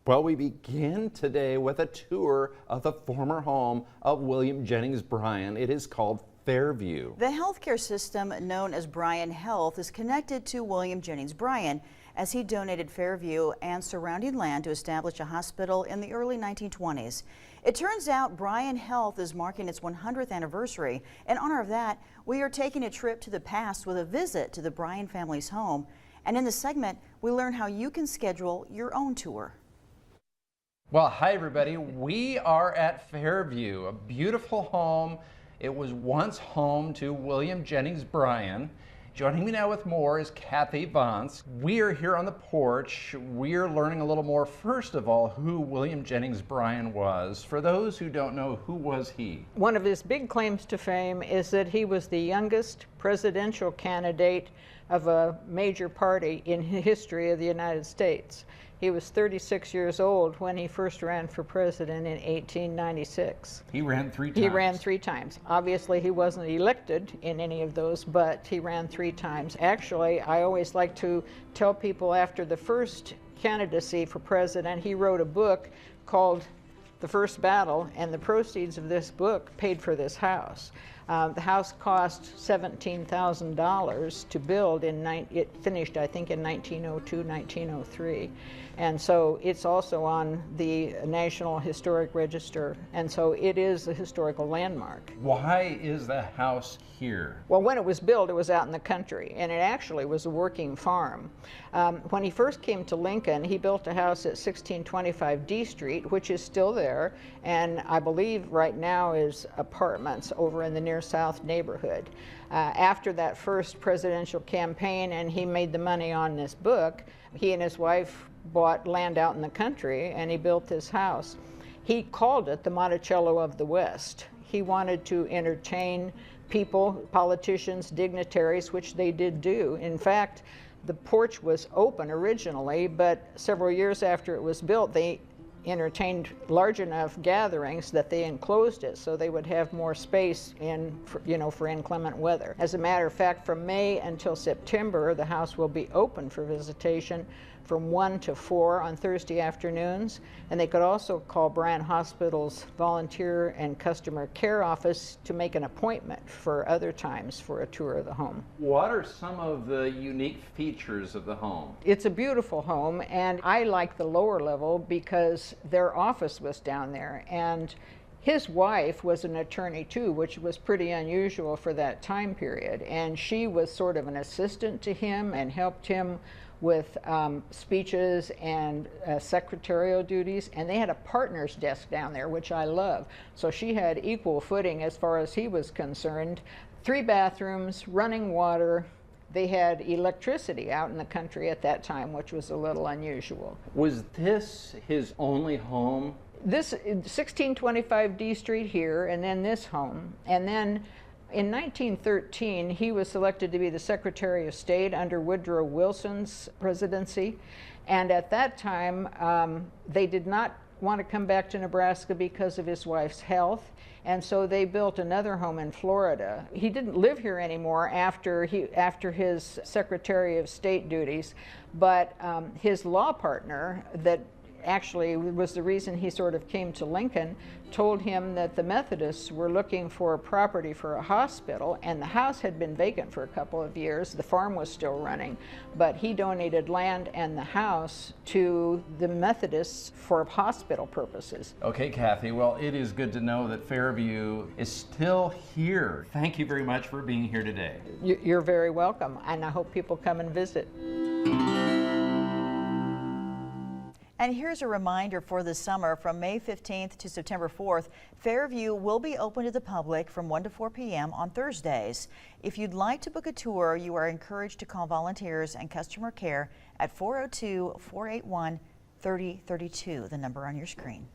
Well, we begin today with a tour of the former home of William Jennings Bryan. It is called Fairview. The healthcare system known as Bryan Health is connected to William Jennings Bryan, as he donated Fairview and surrounding land to establish a hospital in the early 1920s. It turns out Bryan Health is marking its 100th anniversary. In honor of that, we are taking a trip to the past with a visit to the Bryan family's home. And in this segment, we learn how you can schedule your own tour. Well, hi everybody. We are at Fairview, a beautiful home. It was once home to William Jennings Bryan. Joining me now with more is Kathy Vance. We are here on the porch. We are learning a little more, first of all, who William Jennings Bryan was. For those who don't know, who was he? One of his big claims to fame is that he was the youngest presidential candidate of a major party in the history of the United States. He was 36 years old when he first ran for president in 1896. He ran 3 times. He ran 3 times. Obviously, he wasn't elected in any of those, but he ran 3 times. Actually, I always like to tell people after the first candidacy for president, he wrote a book called The First Battle, and the proceeds of this book paid for this house. The house cost $17,000 to build. It finished, I think, in 1902, 1903. And so it's also on the National Historic Register. And so it is a historical landmark. Why is the house here? Well, when it was built, it was out in the country, and it actually was a working farm. When he first came to Lincoln, he built a house at 1625 D Street, which is still there, and I believe right now is apartments over in the near south neighborhood. After that first presidential campaign and he made the money on this book, he and his wife bought land out in the country and he built this house. He called it the Monticello of the West. He wanted to entertain people, politicians, dignitaries, which they did do. In fact, the porch was open originally, but several years after it was built, they entertained large enough gatherings that they enclosed it so they would have more space for inclement weather. As a matter of fact, from May until September, the house will be open for visitation from 1 to 4 on Thursday afternoons, and they could also call Bryan Hospital's volunteer and customer care office to make an appointment for other times for a tour of the home. What are some of the unique features of the home? It's a beautiful home, and I like the lower level because their office was down there, and his wife was an attorney too, which was pretty unusual for that time period, and she was sort of an assistant to him and helped him with speeches and secretarial duties, and they had a partner's desk down there, which I love. So she had equal footing as far as he was concerned. 3 bathrooms, running water. They had electricity out in the country at that time, which was a little unusual. Was this his only home? This 1625 D Street here, and then this home, and then in 1913, he was selected to be the Secretary of State under Woodrow Wilson's presidency. And at that time, they did not want to come back to Nebraska because of his wife's health. And so they built another home in Florida. He didn't live here anymore after his Secretary of State duties, but his law partner that actually was the reason he sort of came to Lincoln, told him that the Methodists were looking for a property for a hospital, and the house had been vacant for a couple of years. The farm was still running, but he donated land and the house to the Methodists for hospital purposes. Okay, Kathy, well, it is good to know that Fairview is still here. Thank you very much for being here today. You're very welcome, and I hope people come and visit. And here's a reminder for the summer. From May 15th to September 4th, Fairview will be open to the public from 1 to 4 p.m. on Thursdays. If you'd like to book a tour, you are encouraged to call volunteers and customer care at 402-481-3032, the number on your screen.